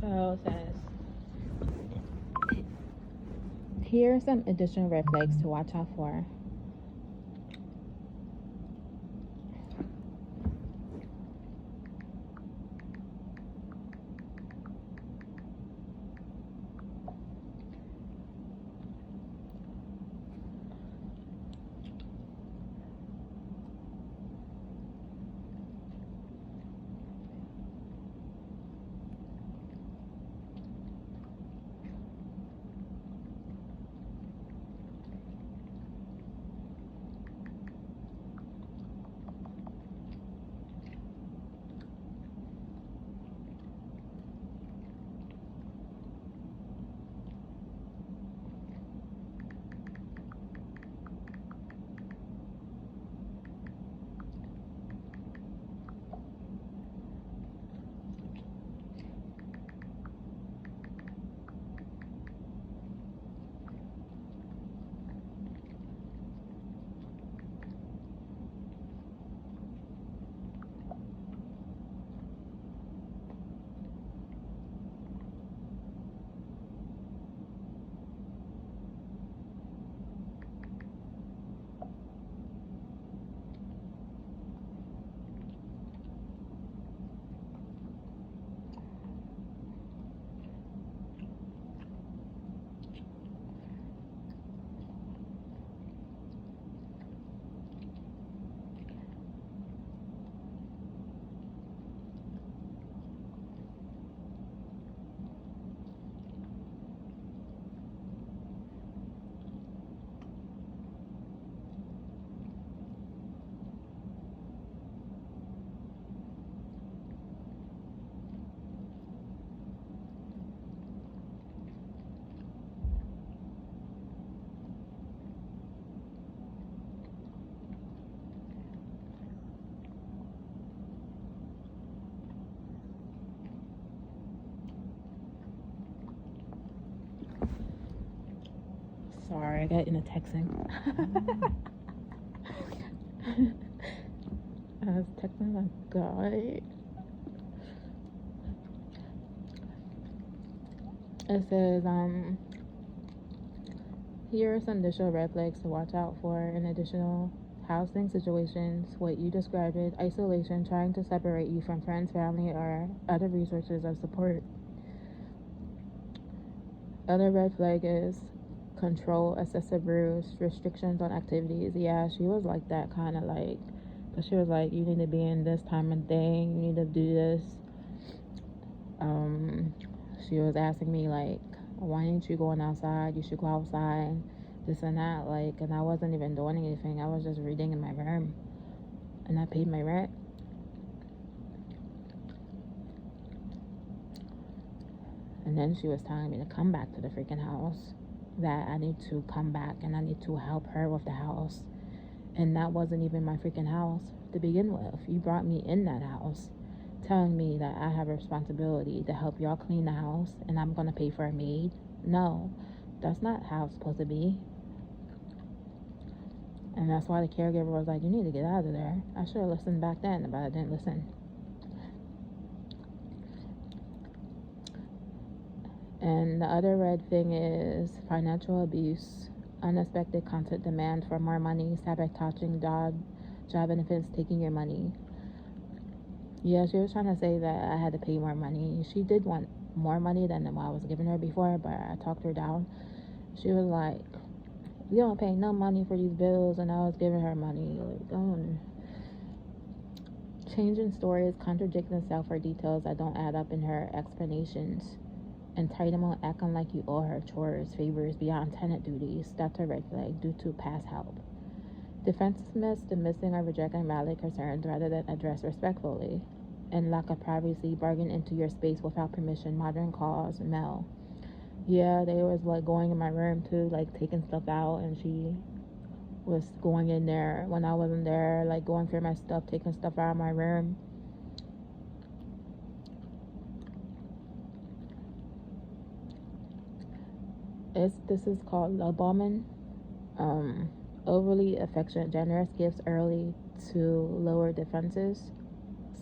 So it says, here are some additional red flags to watch out for. Sorry, I got into texting. I was texting my guy. It says, here are some additional red flags to watch out for in additional housing situations. What you described as isolation, trying to separate you from friends, family, or other resources of support. Other red flag is control, excessive rules, restrictions on activities. Yeah, she was like that, kind of like, but she was like, you need to be in this time of day, you need to do this. She was asking me like, why ain't you going outside? You should go outside, this and that, like, and I wasn't even doing anything. I was just reading in my room, and I paid my rent. And then she was telling me to come back to the freaking house, that I need to come back and I need to help her with the house. And that wasn't even my freaking house to begin with. You brought me in that house telling me that I have a responsibility to help y'all clean the house and I'm gonna pay for a maid. No, that's not how it's supposed to be. And that's why the caregiver was like, you need to get out of there. I should have listened back then, but I didn't listen. And the other red thing is financial abuse, unexpected constant demand for more money, sabotaging job benefits, taking your money. Yeah, she was trying to say that I had to pay more money. She did want more money than what I was giving her before, but I talked her down. She was like, you don't pay no money for these bills, and I was giving her money. Like, changing stories, contradicting self or details that don't add up in her explanations. Entitlement, acting like you owe her chores, favors beyond tenant duties. That's a red flag due to past help. Defensiveness, dismissing or rejecting valid concerns rather than addressed respectfully. And lack of privacy, bargain into your space without permission. Modern calls, Mel. Yeah, they was like going in my room too, like taking stuff out, and she was going in there when I wasn't there, like going through my stuff, taking stuff out of my room. This is called love bombing. Overly affectionate, generous gifts early to lower defenses.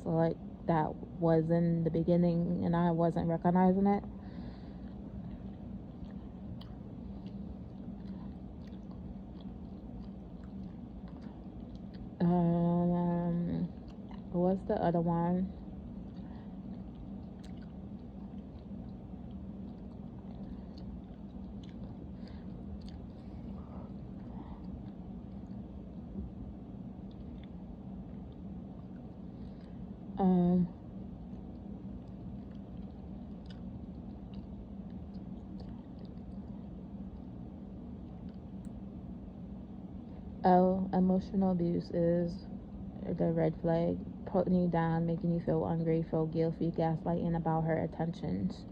So like that was in the beginning and I wasn't recognizing it. What's the other one? Emotional abuse is the red flag, putting you down, making you feel ungrateful, guilty, gaslighting about her attentions.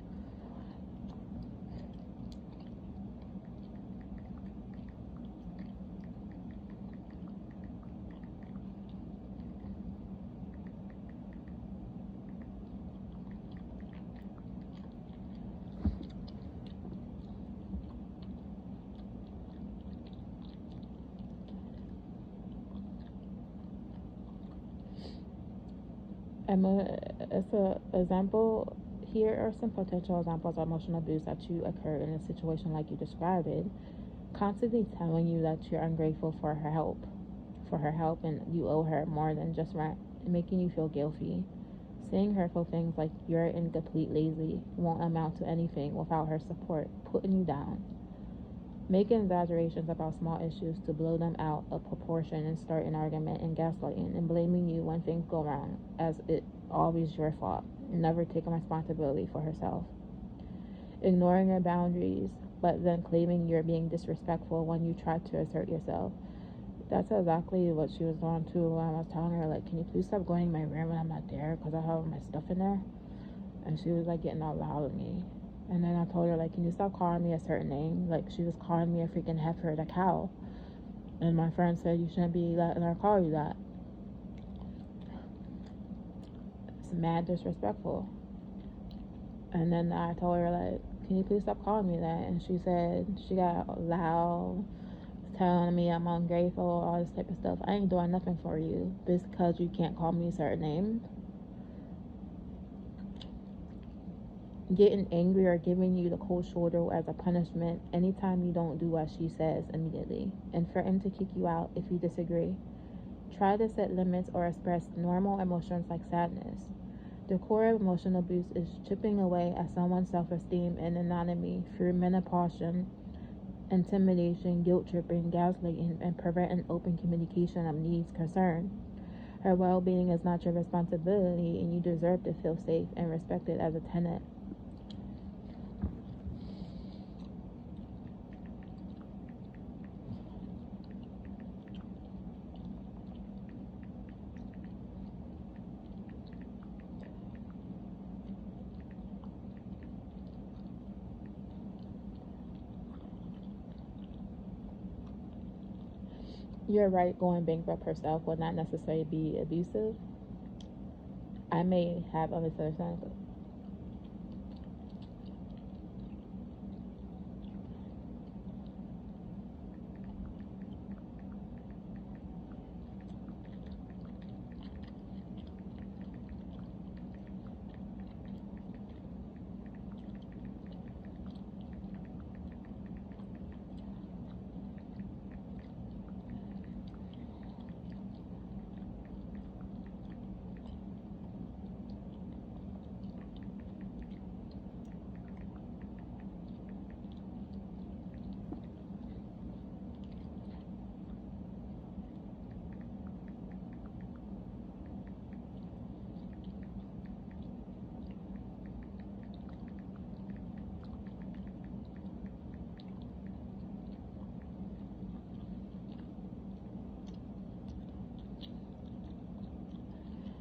It's a example. Here are some potential examples of emotional abuse that you occur in a situation like you described it. Constantly telling you that you're ungrateful for her help, and you owe her more than just rent, making you feel guilty. Saying hurtful things like you're incomplete, lazy, won't amount to anything without her support, putting you down. Making exaggerations about small issues to blow them out of proportion and start an argument, and gaslighting and blaming you when things go wrong as it always your fault, never taking responsibility for herself. Ignoring your boundaries, but then claiming you're being disrespectful when you try to assert yourself. That's exactly what she was doing too. When I was telling her, like, can you please stop going in my room when I'm not there because I have my stuff in there? And she was like getting all loud with me. And then I told her, like, can you stop calling me a certain name? Like, she was calling me a freaking heifer, a cow. And my friend said, you shouldn't be letting her call you that. It's mad disrespectful. And then I told her, like, can you please stop calling me that? And she said, she got loud, telling me I'm ungrateful, all this type of stuff. I ain't doing nothing for you just because you can't call me a certain name. Getting angry or giving you the cold shoulder as a punishment anytime you don't do what she says immediately, and threaten to kick you out if you disagree. Try to set limits or express normal emotions like sadness. The core of emotional abuse is chipping away at someone's self-esteem and anonymity through manipulation, intimidation, guilt tripping, gaslighting, and preventing open communication of needs concern. Her well-being is not your responsibility, and you deserve to feel safe and respected as a tenant. You're right, going bankrupt herself will not necessarily be abusive. I may have a misunderstanding.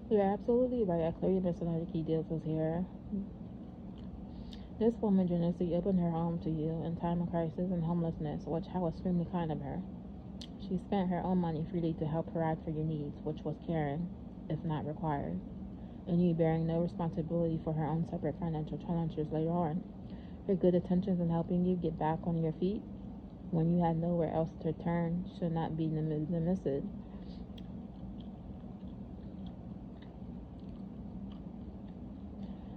You're absolutely right. I clearly missed another key details here. This woman generously opened her home to you in time of crisis and homelessness, which was extremely kind of her. She spent her own money freely to help provide for your needs, which was caring, if not required, and you bearing no responsibility for her own separate financial challenges later on. Her good intentions in helping you get back on your feet when you had nowhere else to turn should not be dismissed.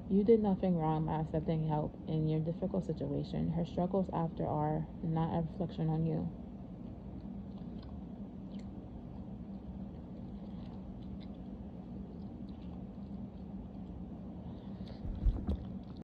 You did nothing wrong by accepting help in your difficult situation. Her struggles after are not a reflection on you.